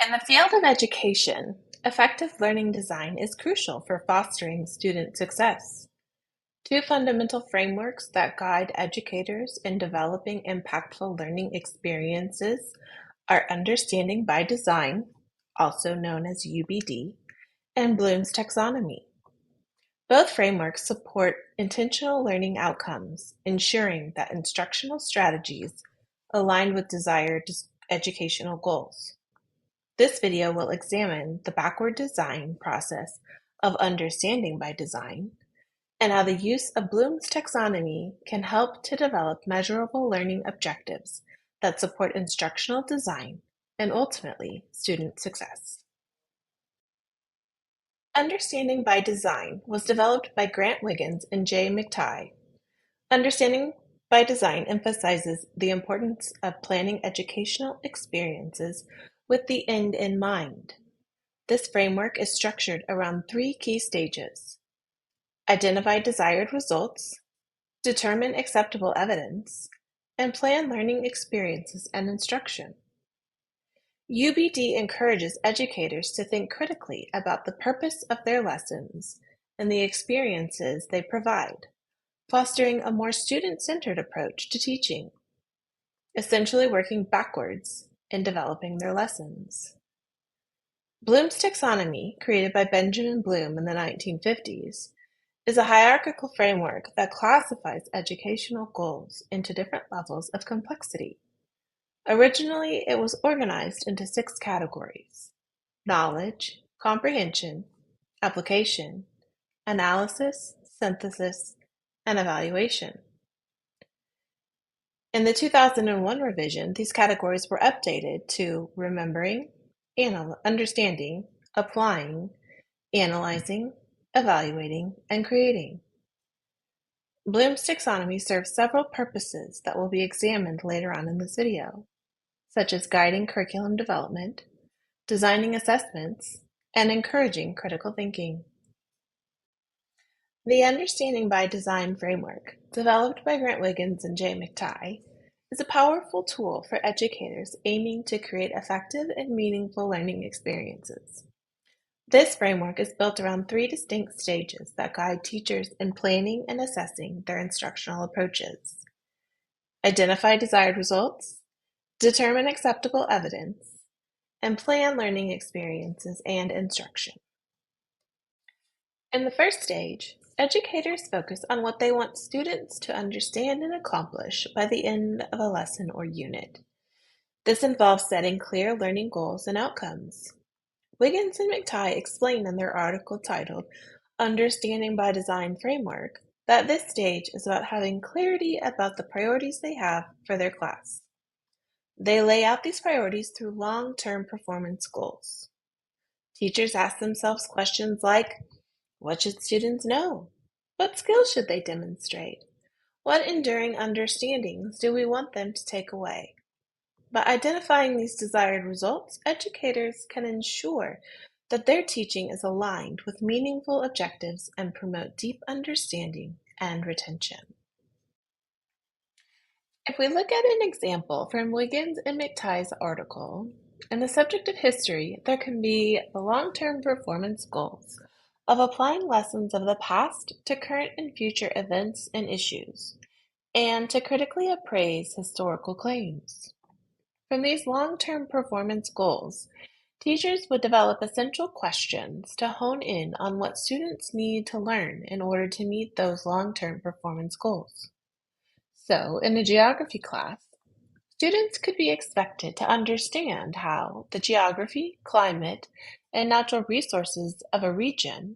In the field of education, effective learning design is crucial for fostering student success. Two fundamental frameworks that guide educators in developing impactful learning experiences are Understanding by Design, also known as UBD, and Bloom's Taxonomy. Both frameworks support intentional learning outcomes, ensuring that instructional strategies align with desired educational goals. This video will examine the backward design process of understanding by design and how the use of Bloom's taxonomy can help to develop measurable learning objectives that support instructional design and ultimately student success. Understanding by Design was developed by Grant Wiggins and Jay McTighe. Understanding by Design emphasizes the importance of planning educational experiences with the end in mind. This framework is structured around three key stages: identify desired results, determine acceptable evidence, and plan learning experiences and instruction. UBD encourages educators to think critically about the purpose of their lessons and the experiences they provide, fostering a more student-centered approach to teaching, essentially working backwards in developing their lessons. Bloom's taxonomy, created by Benjamin Bloom in the 1950s, is a hierarchical framework that classifies educational goals into different levels of complexity. Originally, it was organized into 6 categories: knowledge, comprehension, application, analysis, synthesis, and evaluation. In the 2001 revision, these categories were updated to remembering, understanding, applying, analyzing, evaluating, and creating. Bloom's taxonomy serves several purposes that will be examined later on in this video, such as guiding curriculum development, designing assessments, and encouraging critical thinking. The Understanding by Design framework, developed by Grant Wiggins and Jay McTighe, is a powerful tool for educators aiming to create effective and meaningful learning experiences. This framework is built around 3 distinct stages that guide teachers in planning and assessing their instructional approaches: identify desired results, determine acceptable evidence, and plan learning experiences and instruction. In the first stage, educators focus on what they want students to understand and accomplish by the end of a lesson or unit. This involves setting clear learning goals and outcomes. Wiggins and McTighe explain in their article titled Understanding by Design Framework that this stage is about having clarity about the priorities they have for their class. They lay out these priorities through long-term performance goals. Teachers ask themselves questions like, what should students know? What skills should they demonstrate? What enduring understandings do we want them to take away? By identifying these desired results, educators can ensure that their teaching is aligned with meaningful objectives and promote deep understanding and retention. If we look at an example from Wiggins and McTighe's article, in the subject of history, there can be the long-term performance goals of applying lessons of the past to current and future events and issues, and to critically appraise historical claims. From these long-term performance goals, teachers would develop essential questions to hone in on what students need to learn in order to meet those long-term performance goals. So, in a geography class, students could be expected to understand how the geography, climate, and natural resources of a region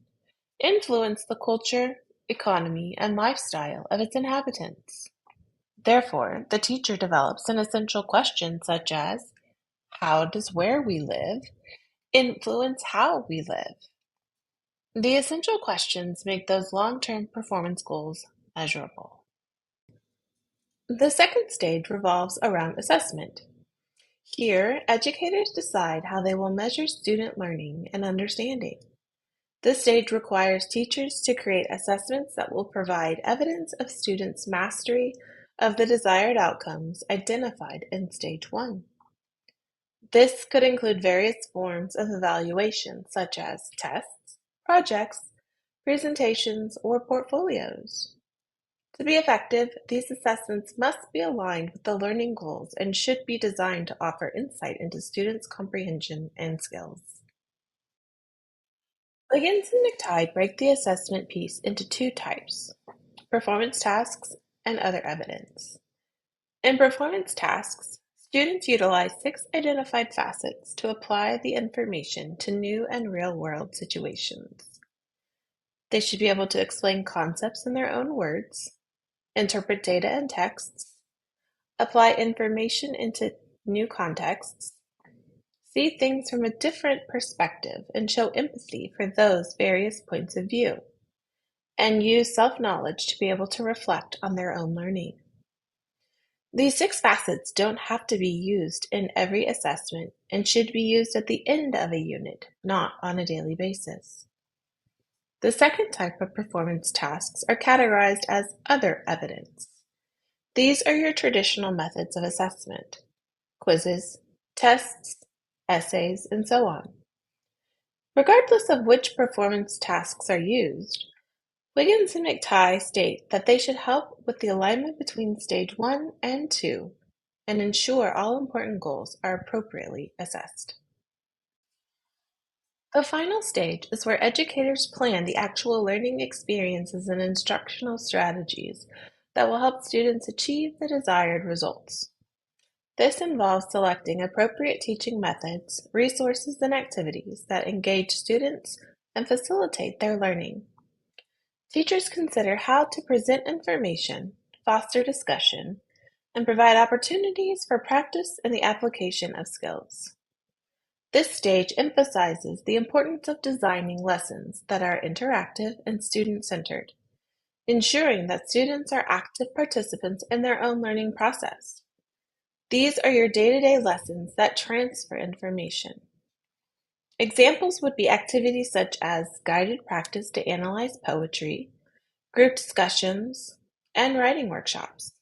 influence the culture, economy, and lifestyle of its inhabitants. Therefore, the teacher develops an essential question such as, how does where we live influence how we live? The essential questions make those long-term performance goals measurable. The second stage revolves around assessment. Here, educators decide how they will measure student learning and understanding. This stage requires teachers to create assessments that will provide evidence of students' mastery of the desired outcomes identified in Stage 1. This could include various forms of evaluation, such as tests, projects, presentations, or portfolios. To be effective, these assessments must be aligned with the learning goals and should be designed to offer insight into students' comprehension and skills. Wiggins and McTighe break the assessment piece into two types: performance tasks and other evidence. In performance tasks, students utilize six identified facets to apply the information to new and real-world situations. They should be able to explain concepts in their own words, interpret data and texts, apply information into new contexts, see things from a different perspective and show empathy for those various points of view, and use self-knowledge to be able to reflect on their own learning. These six facets don't have to be used in every assessment and should be used at the end of a unit, not on a daily basis. The second type of performance tasks are categorized as other evidence. These are your traditional methods of assessment: quizzes, tests, essays, and so on. Regardless of which performance tasks are used, Wiggins and McTighe state that they should help with the alignment between stage 1 and 2 and ensure all important goals are appropriately assessed. The final stage is where educators plan the actual learning experiences and instructional strategies that will help students achieve the desired results. This involves selecting appropriate teaching methods, resources, and activities that engage students and facilitate their learning. Teachers consider how to present information, foster discussion, and provide opportunities for practice and the application of skills. This stage emphasizes the importance of designing lessons that are interactive and student-centered, ensuring that students are active participants in their own learning process. These are your day-to-day lessons that transfer information. Examples would be activities such as guided practice to analyze poetry, group discussions, and writing workshops.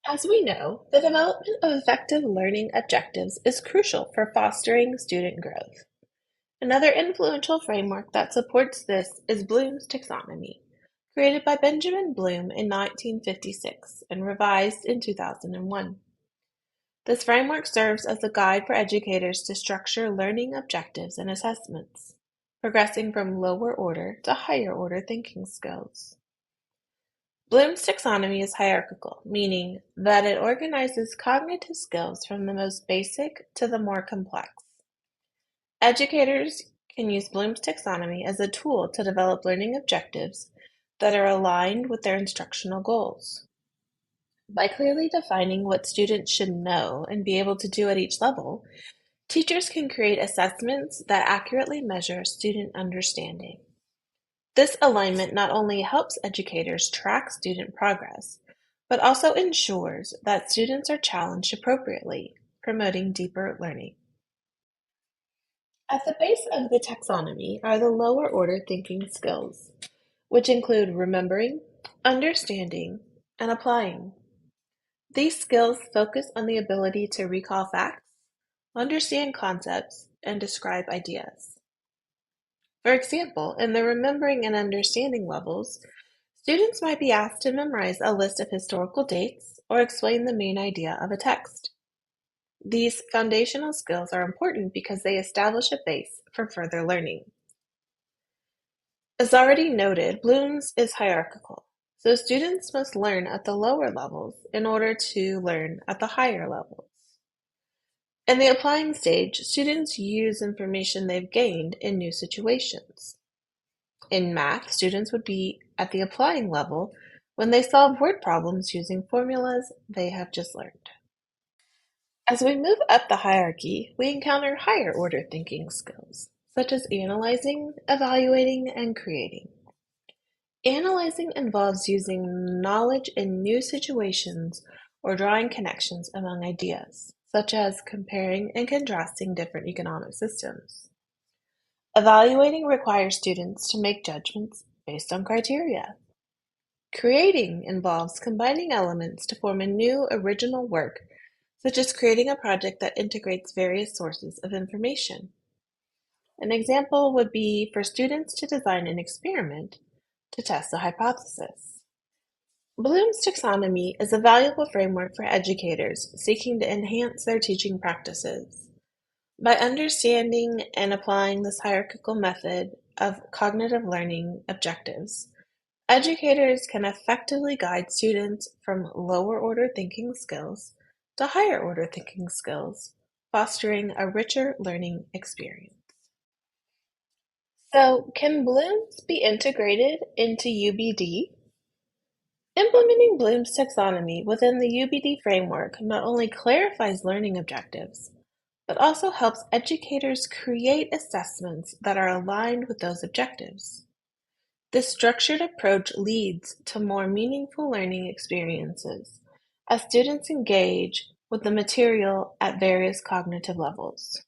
As we know, the development of effective learning objectives is crucial for fostering student growth. Another influential framework that supports this is Bloom's Taxonomy, created by Benjamin Bloom in 1956 and revised in 2001. This framework serves as a guide for educators to structure learning objectives and assessments, progressing from lower order to higher order thinking skills. Bloom's taxonomy is hierarchical, meaning that it organizes cognitive skills from the most basic to the more complex. Educators can use Bloom's taxonomy as a tool to develop learning objectives that are aligned with their instructional goals. By clearly defining what students should know and be able to do at each level, teachers can create assessments that accurately measure student understanding. This alignment not only helps educators track student progress, but also ensures that students are challenged appropriately, promoting deeper learning. At the base of the taxonomy are the lower order thinking skills, which include remembering, understanding, and applying. These skills focus on the ability to recall facts, understand concepts, and describe ideas. For example, in the remembering and understanding levels, students might be asked to memorize a list of historical dates or explain the main idea of a text. These foundational skills are important because they establish a base for further learning. As already noted, Bloom's is hierarchical, so students must learn at the lower levels in order to learn at the higher levels. In the applying stage, students use information they've gained in new situations. In math, students would be at the applying level when they solve word problems using formulas they have just learned. As we move up the hierarchy, we encounter higher order thinking skills, such as analyzing, evaluating, and creating. Analyzing involves using knowledge in new situations or drawing connections among ideas, such as comparing and contrasting different economic systems. Evaluating requires students to make judgments based on criteria. Creating involves combining elements to form a new original work, such as creating a project that integrates various sources of information. An example would be for students to design an experiment to test a hypothesis. Bloom's taxonomy is a valuable framework for educators seeking to enhance their teaching practices. By understanding and applying this hierarchical method of cognitive learning objectives, educators can effectively guide students from lower order thinking skills to higher order thinking skills, fostering a richer learning experience. So, can Bloom's be integrated into UBD? Implementing Bloom's taxonomy within the UBD framework not only clarifies learning objectives, but also helps educators create assessments that are aligned with those objectives. This structured approach leads to more meaningful learning experiences as students engage with the material at various cognitive levels.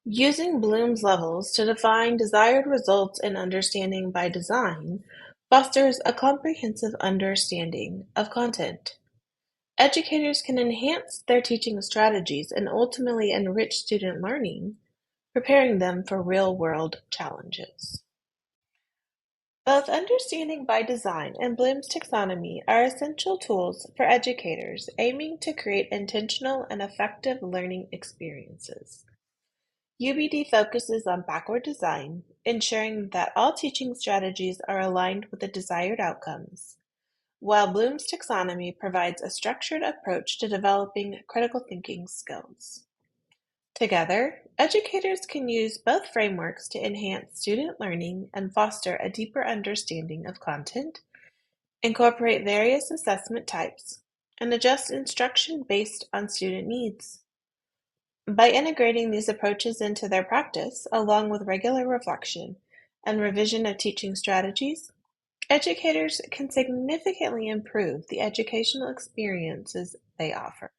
Using Bloom's levels to define desired results in understanding by design fosters a comprehensive understanding of content. Educators can enhance their teaching strategies and ultimately enrich student learning, preparing them for real-world challenges. Both understanding by design and Bloom's taxonomy are essential tools for educators aiming to create intentional and effective learning experiences. UBD focuses on backward design, ensuring that all teaching strategies are aligned with the desired outcomes, while Bloom's taxonomy provides a structured approach to developing critical thinking skills. Together, educators can use both frameworks to enhance student learning and foster a deeper understanding of content, incorporate various assessment types, and adjust instruction based on student needs. By integrating these approaches into their practice, along with regular reflection and revision of teaching strategies, educators can significantly improve the educational experiences they offer.